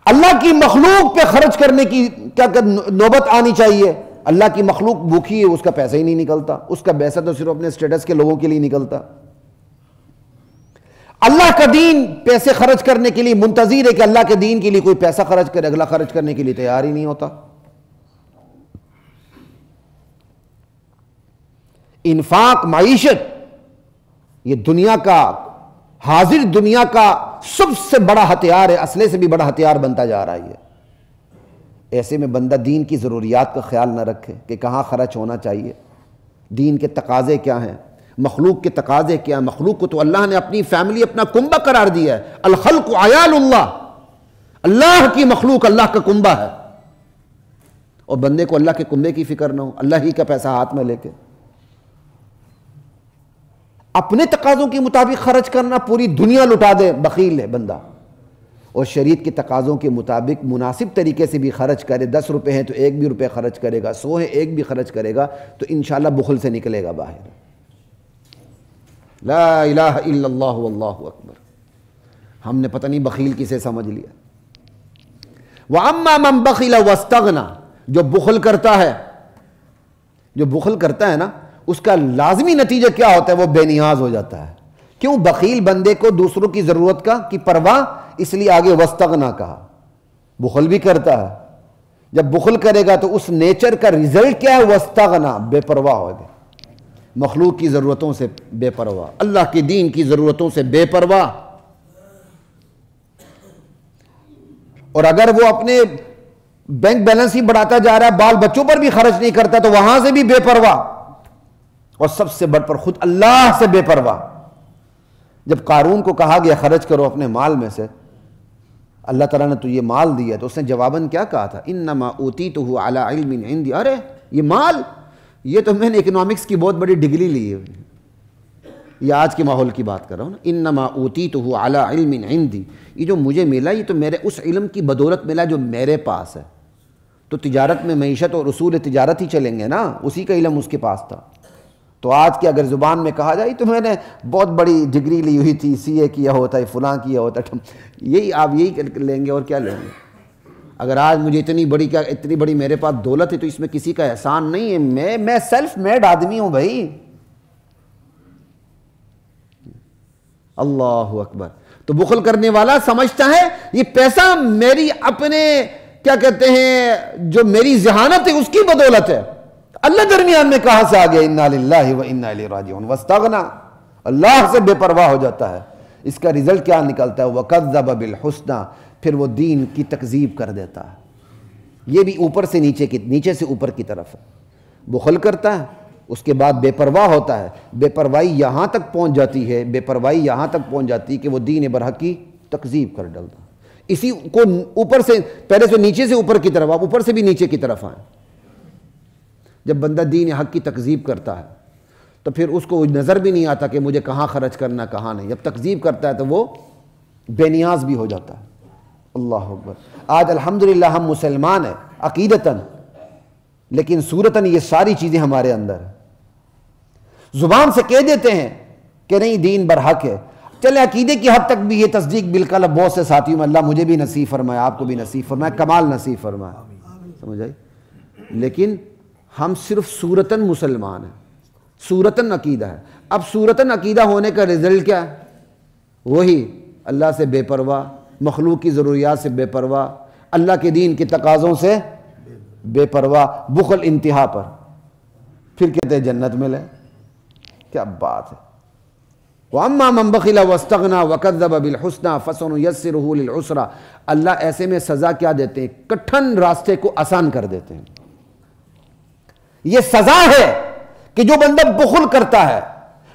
[SPEAKER 1] اللہ کی مخلوق پہ خرچ کرنے کی کیا نوبت آنی چاہیے. اللہ کی مخلوق بھوکی ہے, اس کا پیسہ ہی نہیں نکلتا, اس کا پیسہ تو صرف اپنے سٹیٹس کے لوگوں کے لیے نکلتا. اللہ کا دین پیسے خرچ کرنے کے لیے منتظر ہے کہ اللہ کے دین کے لیے کوئی پیسہ خرچ کرے, اگلا خرچ کرنے کے لیے تیار ہی نہیں ہوتا. انفاق معیشت یہ دنیا کا, حاضر دنیا کا سب سے بڑا ہتھیار ہے, اسلحے سے بھی بڑا ہتھیار بنتا جا رہا ہے. ایسے میں بندہ دین کی ضروریات کا خیال نہ رکھے کہ کہاں خرچ ہونا چاہیے, دین کے تقاضے کیا ہیں, مخلوق کے تقاضے کیا ہیں. مخلوق کو تو اللہ نے اپنی فیملی, اپنا کنبہ قرار دیا ہے. الخلق عیال اللہ, اللہ کی مخلوق اللہ کا کنبہ ہے. اور بندے کو اللہ کے کنبے کی فکر نہ ہو, اللہ ہی کا پیسہ ہاتھ میں لے کے اپنے تقاضوں کے مطابق خرچ کرنا, پوری دنیا لٹا دے, بخیل ہے بندہ. اور شریعت کے تقاضوں کے مطابق مناسب طریقے سے بھی خرچ کرے. 10 روپے ہیں تو 1 بھی روپے خرچ کرے گا, 100 ہے 1 بھی خرچ کرے گا تو انشاءاللہ بخل سے نکلے گا باہر. لا الہ الا اللہ واللہ اکبر. ہم نے پتہ نہیں بخیل کسے سمجھ لیا. وَأَمَّا مَنْ بَخِلَ وَاسْتَغْنَى, جو بخل کرتا ہے, جو بخل کرتا ہے نا, اس کا لازمی نتیجہ کیا ہوتا ہے, وہ بے نیاز ہو جاتا ہے. کیوں؟ بخیل بندے کو دوسروں کی ضرورت کی پرواہ, اس لیے آگے وستغنا کہا. بخل بھی کرتا ہے, جب بخل کرے گا تو اس نیچر کا ریزلٹ کیا ہے, وستغنا, بے پرواہ ہو گئے. مخلوق کی ضرورتوں سے بے پرواہ, اللہ کے دین کی ضرورتوں سے بے پرواہ. اور اگر وہ اپنے بینک بیلنس ہی بڑھاتا جا رہا ہے, بال بچوں پر بھی خرچ نہیں کرتا, تو وہاں سے بھی بے پرواہ. اور سب سے بڑھ پر خود اللہ سے بے پرواہ. جب قارون کو کہا گیا خرچ کرو اپنے مال میں سے, اللہ تعالیٰ نے تو یہ مال دیا, تو اس نے جواباً کیا کہا تھا, انما اوتیتہ علی علم عندی. ارے یہ مال, یہ تو میں نے اکنامکس کی بہت بڑی ڈگری لی ہے. یہ آج کے ماحول کی بات کر رہا ہوں نا. انما اوتیتہ علی علم عندی, یہ جو مجھے ملا یہ تو میرے اس علم کی بدولت ملا جو میرے پاس ہے. تو تجارت میں معیشت اور اصول تجارت ہی چلیں گے نا, اسی کا علم اس کے پاس تھا. تو آج کی اگر زبان میں کہا جائے تو میں نے بہت بڑی ڈگری لی ہوئی تھی, سی اے کیا ہوتا ہے, فلاں کیا ہوتا ہے, یہی آپ یہی لیں گے اور کیا لیں گے. اگر آج مجھے اتنی بڑی میرے پاس دولت ہے تو اس میں کسی کا احسان نہیں ہے, میں سیلف میڈ آدمی ہوں بھائی. اللہ اکبر. تو بخل کرنے والا سمجھتا ہے یہ پیسہ میری اپنے کیا کہتے ہیں جو میری ذہانت ہے اس کی بدولت ہے. اللہ درمیان میں کہاں سے آ گیا, انا للہ و انا الیہ راجعون. واستغنا, اللہ سے بے پرواہ ہو جاتا ہے. اس کا رزلٹ کیا نکلتا ہے, وکذب بالحسنی, پھر وہ دین کی تکذیب کر دیتا ہے. یہ بھی اوپر سے نیچے سے اوپر کی طرف ہے. بخل کرتا ہے, اس کے بعد بے پرواہ ہوتا ہے. بے پرواہی یہاں تک پہنچ جاتی ہے, بے پرواہی یہاں تک پہنچ جاتی ہے کہ وہ دین برحق کی تکذیب کر ڈالتا. اسی کو اوپر سے, پہلے سے نیچے سے اوپر کی طرف, آپ اوپر سے بھی نیچے کی طرف آئیں. جب بندہ دین حق کی تکذیب کرتا ہے تو پھر اس کو نظر بھی نہیں آتا کہ مجھے کہاں خرچ کرنا کہاں نہیں. جب تکذیب کرتا ہے تو وہ بے نیاز بھی ہو جاتا ہے. اللہ اکبر. آج الحمدللہ ہم مسلمان ہیں عقیدتاً, لیکن صورتاً یہ ساری چیزیں ہمارے اندر ہیں. زبان سے کہہ دیتے ہیں کہ نہیں دین برحق ہے, چلے عقیدے کی حد تک بھی یہ تصدیق بالقلب بہت سے ساتھیوں میں اللہ مجھے بھی نصیب فرمائے, آپ کو بھی نصیب فرمائے, کمال نصیب فرمائے, سمجھ آئی. لیکن ہم صرف صورتاً مسلمان ہیں, صورتاً عقیدہ ہے. اب صورتاً عقیدہ ہونے کا رزلٹ کیا ہے, وہی اللہ سے بے پرواہ, مخلوق کی ضروریات سے بے پرواہ, اللہ کے دین کے تقاضوں سے بے پرواہ, بخل انتہا پر. پھر کہتے ہیں جنت ملے. کیا بات ہے. وَأَمَّا مَنْ بَخِلَ وَاسْتَغْنَى وَكَذَّبَ بِالْحُسْنَى فَسَنُيَسِّرُهُ لِلْعُسْرَى. اللہ ایسے میں سزا کیا دیتے ہیں, کٹھن راستے کو آسان کر دیتے ہیں. یہ سزا ہے کہ جو بندہ بخل کرتا ہے,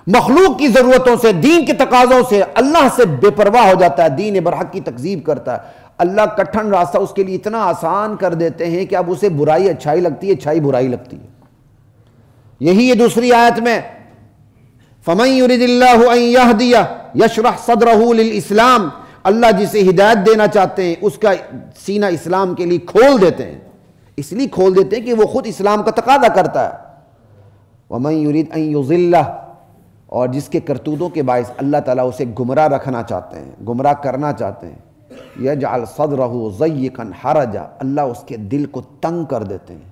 [SPEAKER 1] مخلوق کی ضرورتوں سے, دین کے تقاضوں سے, اللہ سے بے پرواہ ہو جاتا ہے, دین برحق کی تکذیب کرتا ہے, اللہ کٹھن راستہ اس کے لیے اتنا آسان کر دیتے ہیں کہ اب اسے برائی اچھائی لگتی ہے, اچھائی برائی لگتی ہے. یہی یہ دوسری آیت میں فَمَن يُرِدِ اللَّهُ أَن يَهْدِيَهُ يَشْرَحْ صَدْرَهُ لِلْإِسْلَامِ. اللہ جسے ہدایت دینا چاہتے ہیں اس کا سینہ اسلام کے لیے کھول دیتے ہیں. اس لیے کھول دیتے ہیں کہ وہ خود اسلام کا تقاضا کرتا ہے. وَمَن يُرِيدْ أَن يُضِلَّهُ، اور جس کے کرتوتوں کے باعث اللہ تعالیٰ اسے گمراہ رکھنا چاہتے ہیں، گمراہ کرنا چاہتے ہیں، يَجْعَلْ صَدْرَهُ ضَيِّقًا حَرَجًا، اللہ اس کے دل کو تنگ کر دیتے ہیں،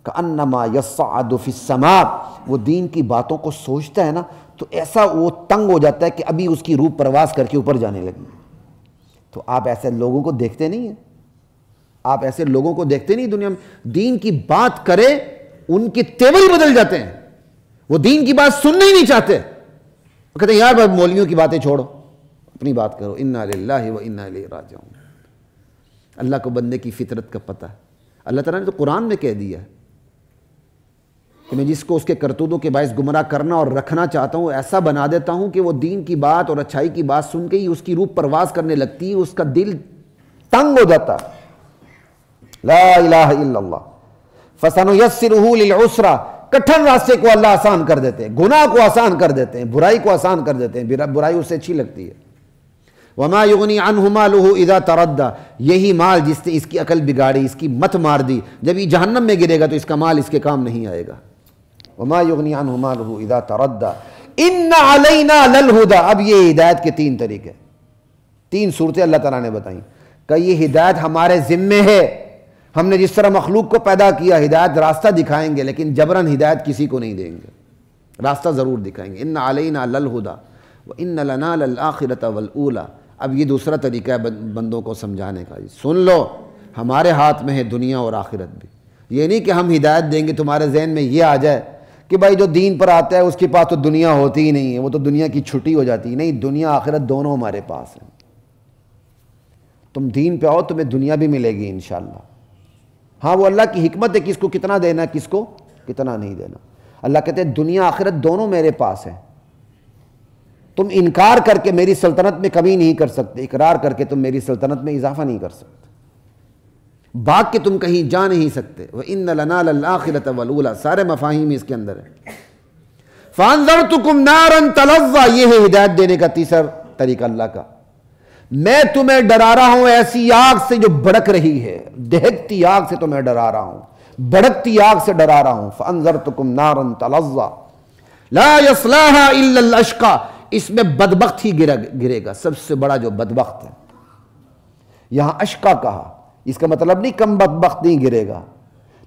[SPEAKER 1] كَأَنَّمَا يَصَّعَدُ فِي السَّمَاءِ، وہ دین کی باتوں کو سوچتا ہے نا تو ایسا وہ تنگ ہو جاتا ہے کہ ابھی اس کی روح پرواز کر کے اوپر جانے لگی۔ تو آپ ایسے لوگوں کو دیکھتے نہیں ہیں، آپ ایسے لوگوں کو دیکھتے نہیں دنیا میں، دین کی بات کرے ان کے تیور ہی بدل جاتے ہیں، وہ دین کی بات سننا ہی نہیں چاہتے، وہ کہتے ہیں یار مولویوں کی باتیں چھوڑو، اپنی بات کرو، انا للہ و انا الیہ راجعون۔ اللہ کو بندے کی فطرت کا پتہ ہے، اللہ تعالیٰ نے تو قرآن میں کہہ دیا ہے کہ میں جس کو اس کے کرتوتوں کے باعث گمراہ کرنا اور رکھنا چاہتا ہوں ایسا بنا دیتا ہوں کہ وہ دین کی بات اور اچھائی کی بات سن کے ہی اس کی روح پرواز کرنے لگتی ہے، اس کا دل تنگ ہو جاتا ہے۔ لا الہ الا اللہ۔ فَسَنُيَسِّرُهُ لِلْعُسْرَى، کٹھن راستے کو اللہ آسان کر دیتے ہیں، گناہ کو آسان کر دیتے ہیں، برائی کو آسان کر دیتے ہیں، برائی اس سے اچھی لگتی ہے۔ وَمَا يُغْنِي عَنْهُ مَالُهُ إِذَا تَرَدَّى، یہی مال جس نے اس کی عقل بگاڑی، اس کی مت مار دی، جب یہ جہنم میں گرے گا تو اس کا مال اس کے کام نہیں آئے گا۔ وَمَا يُغْنِي عَنْهُ مَالُهُ إِذَا تَرَدَّى إِنَّ عَلَيْنَا لَلْهُدَى۔ اب یہ ہدایت کے تین طریقے، تین صورتیں اللہ تعالیٰ نے بتائیں کہ یہ ہدایت ہمارے ذمے ہے، ہم نے جس طرح مخلوق کو پیدا کیا ہدایت راستہ دکھائیں گے، لیکن جبراً ہدایت کسی کو نہیں دیں گے، راستہ ضرور دکھائیں گے۔ إِنَّ عَلَيْنَا لَلْهُدَى وَإِنَّ لَنَا لَلْآخِرَةَ وَالْأُولَى۔ اب یہ دوسرا طریقہ ہے بندوں کو سمجھانے کا، سن لو ہمارے ہاتھ میں ہے دنیا اور آخرت بھی۔ یہ نہیں کہ ہم ہدایت دیں گے تمہارے ذہن میں یہ آ جائے کہ بھائی جو دین پر آتا ہے اس کے پاس تو دنیا ہوتی ہی نہیں ہے، وہ تو دنیا کی چھٹی ہو جاتی ہے۔ نہیں، دنیا آخرت دونوں ہمارے پاس ہیں، تم دین پہ آؤ تمہیں دنیا بھی ملے گی انشاءاللہ۔ ہاں وہ اللہ کی حکمت ہے کس کو کتنا دینا ہے، کس کو کتنا نہیں دینا۔ اللہ کہتے ہیں دنیا آخرت دونوں میرے پاس ہیں، تم انکار کر کے میری سلطنت میں کمی نہیں کر سکتے، اقرار کر کے تم میری سلطنت میں اضافہ نہیں کر سکتے، بھاگ کے تم کہیں جا نہیں سکتے۔ وَإِنَّ لَنَا لَلْآخِرَةَ وَالْأُولَى، سارے مفاہیم اس کے اندر ہے۔ فَأَنذَرْتُكُمْ نَارًا تَلَظَّىٰ، یہ ہے ہدایت دینے کا تیسرا طریقہ اللہ کا، میں تمہیں ڈرا رہا ہوں ایسی آگ سے جو بھڑک رہی ہے، دہکتی آگ سے تمہیں ڈرا رہا ہوں، بھڑکتی آگ سے ڈرا رہا ہوں۔ فَأَنذَرْتُكُمْ نَارًا تَلَظَّىٰ لَا يَصْلَاهَا إِلَّا الْأَشْقَىٰ، اس میں بدبخت ہی گرے گا، سب سے بڑا جو بدبخت ہے۔ یہاں اشقا کہا، اس کا مطلب نہیں کم بدبخت نہیں گرے گا،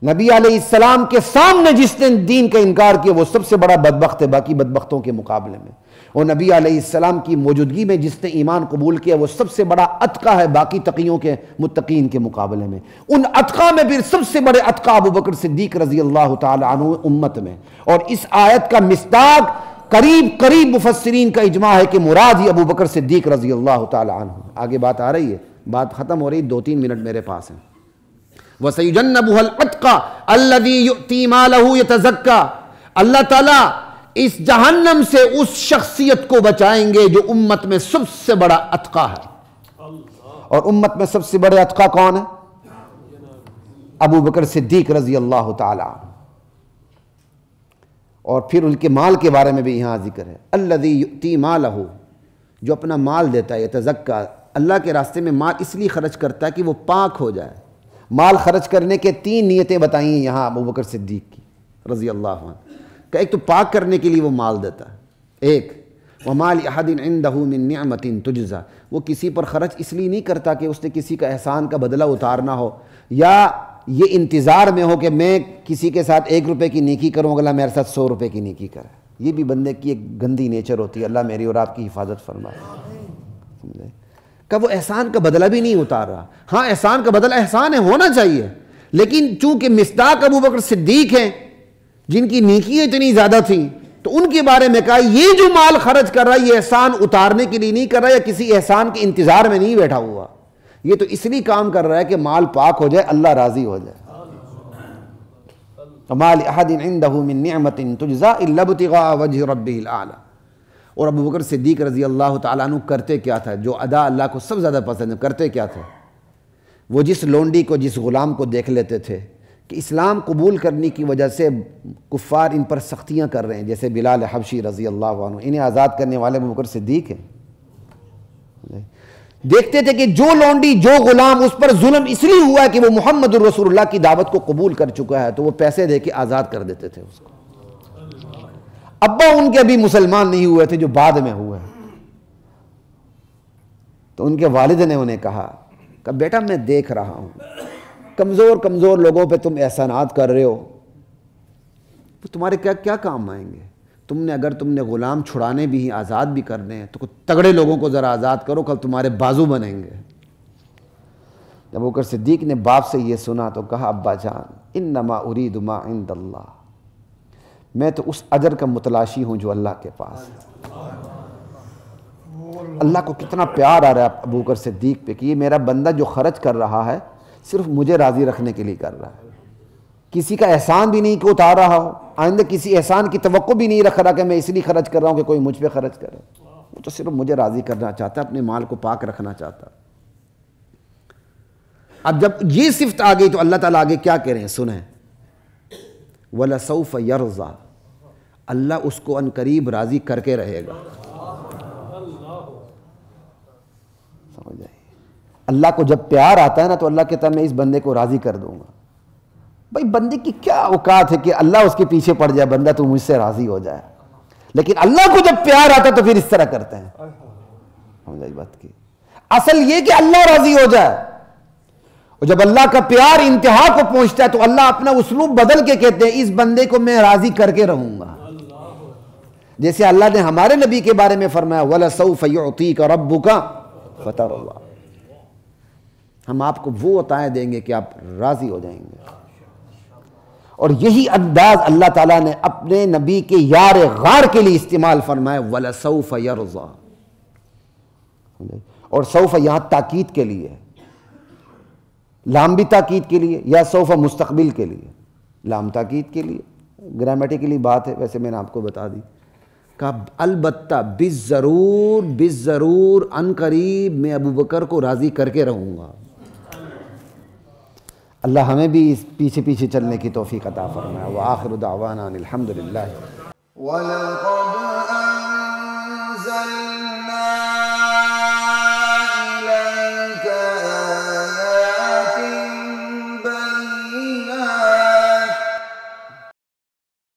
[SPEAKER 1] نبی علیہ السلام کے سامنے جس نے دین کا انکار کیا وہ سب سے بڑا بدبخت ہے باقی بدبختوں کے مقابلے میں، اور نبی علیہ السلام کی موجودگی میں جس نے ایمان قبول کیا وہ سب سے بڑا اتقیٰ ہے باقی تقیوں کے متقین کے مقابلے میں۔ ان اتقیٰ میں پھر سب سے بڑے اتقیٰ ابوبکر صدیق رضی اللہ تعالی عنہ امت میں، اور اس آیت کا مصداق قریب مفسرین کا اجماع ہے کہ مراد ہی ابوبکر صدیق رضی اللہ تعالی عنہ۔ آگے بات آ رہی ہے، بات ختم ہو رہی، 2-3 منٹ میرے پاس ہیں۔ وَسَيُجَنَّبُهَا الْأَتْقَى الَّذِي يُؤْتِي مَالَهُ يَتَزَكَّى، اللہ تعالیٰ اس جہنم سے اس شخصیت کو بچائیں گے جو امت میں سب سے بڑا اتقیٰ ہے، اور امت میں سب سے بڑے اتقیٰ کون ہے؟ ابوبکر صدیق رضی اللہ تعالی عنہ۔ اور پھر ان کے مال کے بارے میں بھی یہاں ذکر ہے، الذی یؤتی مالہ، جو اپنا مال دیتا ہے، یتزکیٰ، اللہ کے راستے میں مال اس لیے خرچ کرتا ہے کہ وہ پاک ہو جائے۔ مال خرچ کرنے کے 3 نیتیں بتائی ہیں یہاں ابوبکر صدیق کی رضی اللہ عنہ، کہ ایک تو پاک کرنے کے لیے وہ مال دیتا ہے، ایک وَمَا لِأَحَدٍ عِنْدَهُ مِن نِعْمَةٍ تُجْزَىٰ، وہ کسی پر خرچ اس لیے نہیں کرتا کہ اس نے کسی کا احسان کا بدلہ اتارنا ہو، یا یہ انتظار میں ہو کہ میں کسی کے ساتھ 1 روپے کی نیکی کروں اللہ میرے ساتھ 100 روپے کی نیکی کرے۔ یہ بھی بندے کی ایک گندی نیچر ہوتی ہے، اللہ میری اور آپ کی حفاظت فرمائے۔ کہ وہ احسان کا بدلہ بھی نہیں اتار رہا، ہاں احسان کا بدلہ احسان ہے، ہونا چاہیے، لیکن چونکہ مصداق ابوبکر صدیق ہیں جن کی نیکیاں اتنی زیادہ تھیں، تو ان کے بارے میں کہا یہ جو مال خرچ کر رہا ہے یہ احسان اتارنے کے لیے نہیں کر رہا، یا کسی احسان کے انتظار میں نہیں بیٹھا ہوا، یہ تو اس لیے کام کر رہا ہے کہ مال پاک ہو جائے، اللہ راضی ہو جائے۔ وَمَا لِأَحَدٍ عِنْدَهُ مِن نِعْمَةٍ تُجْزَىٰ إِلَّا ابْتِغَاءَ وَجْهِ رَبِّهِ الْأَعْلَىٰ۔ اور ابوبکر صدیق رضی اللہ تعالیٰ عنہ کرتے کیا تھا، جو ادا اللہ کو سب زیادہ پسند ہے، کرتے کیا تھے؟ وہ جس لونڈی کو، جس غلام کو دیکھ لیتے تھے کہ اسلام قبول کرنے کی وجہ سے کفار ان پر سختیاں کر رہے ہیں، جیسے بلال حبشی رضی اللہ عنہ، انہیں آزاد کرنے والے ابوبکر صدیق ہیں، دیکھتے تھے کہ جو لونڈی، جو غلام، اس پر ظلم اس لیے ہوا ہے کہ وہ محمد الرسول اللہ کی دعوت کو قبول کر چکا ہے، تو وہ پیسے دے کے آزاد کر دیتے تھے اس کو۔ ابا ان کے ابھی مسلمان نہیں ہوئے تھے جو بعد میں ہوئے. تو ان کے والد نے انہیں کہا کہ بیٹا میں دیکھ رہا ہوں کمزور کمزور لوگوں پہ تم احسانات کر رہے ہو، تو تمہارے کیا کام آئیں گے؟ اگر تم نے غلام چھڑانے بھی ہیں، آزاد بھی کرنے ہیں، تو تگڑے لوگوں کو ذرا آزاد کرو، کل تمہارے بازو بنیں گے. جب ابوبکر صدیق نے باپ سے یہ سنا تو کہا ابا جان انما ارید ما عند اللہ، میں تو اس اجر کا متلاشی ہوں جو اللہ کے پاس ہے. اللہ کو کتنا پیار آ رہا ہے ابوبکر صدیق پہ کہ یہ میرا بندہ جو خرچ کر رہا ہے صرف مجھے راضی رکھنے کے لیے کر رہا ہے، کسی کا احسان بھی نہیں کہ اتار رہا ہو، آئندہ کسی احسان کی توقع بھی نہیں رکھ رہا کہ میں اس لیے خرچ کر رہا ہوں کہ کوئی مجھ پہ خرچ کرے. وہ تو صرف مجھے راضی کرنا چاہتا ہے، اپنے مال کو پاک رکھنا چاہتا. اب جب یہ صفت آ گئی تو اللہ تعالیٰ آگے کیا کہہ رہے ہیں سنیں. وَلَسَوْفَ يَرْضَى، اللہ اس کو ان قریب راضی کر کے رہے گا. سمجھ آئی؟ اللہ کو جب پیار آتا ہے نا تو اللہ کہتا ہے میں اس بندے کو راضی کر دوں گا. بھائی بندے کی کیا اوقات ہے کہ اللہ اس کے پیچھے پڑ جائے، بندہ تو مجھ سے راضی ہو جائے، لیکن اللہ کو جب پیار آتا ہے تو پھر اس طرح کرتے ہیں. سمجھ آئی بات کی؟ اصل یہ کہ اللہ راضی ہو جائے، اور جب اللہ کا پیار انتہا کو پہنچتا ہے تو اللہ اپنا اسلوب بدل کے کہتے ہیں اس بندے کو میں راضی کر کے رہوں گا. جیسے اللہ نے ہمارے نبی کے بارے میں فرمایا وَلَسَوْفَ يُعْطِيكَ رَبُّكَ فَتَرْضَىٰ، ہم آپ کو وہ عطائیں دیں گے کہ آپ راضی ہو جائیں گے. اور یہی انداز اللہ تعالیٰ نے اپنے نبی کے یار غار کے لیے استعمال فرمایا وَلَسَوْفَ يَرْضَىٰ. اور سوف یہاں تاکید کے لیے، لام بھی تاکید کے لیے، یا سوف مستقبل کے لیے. لام تاکید کے لیے گرامیٹیکلی بات ہے، ویسے میں نے آپ کو بتا دی. کہا البتہ بالضرور ان قریب میں ابوبکر کو راضی کر کے رہوں گا. اللہ ہمیں بھی اس پیچھے پیچھے چلنے کی توفیق عطا فرمائے. وآخر دعوانا الحمدللہ.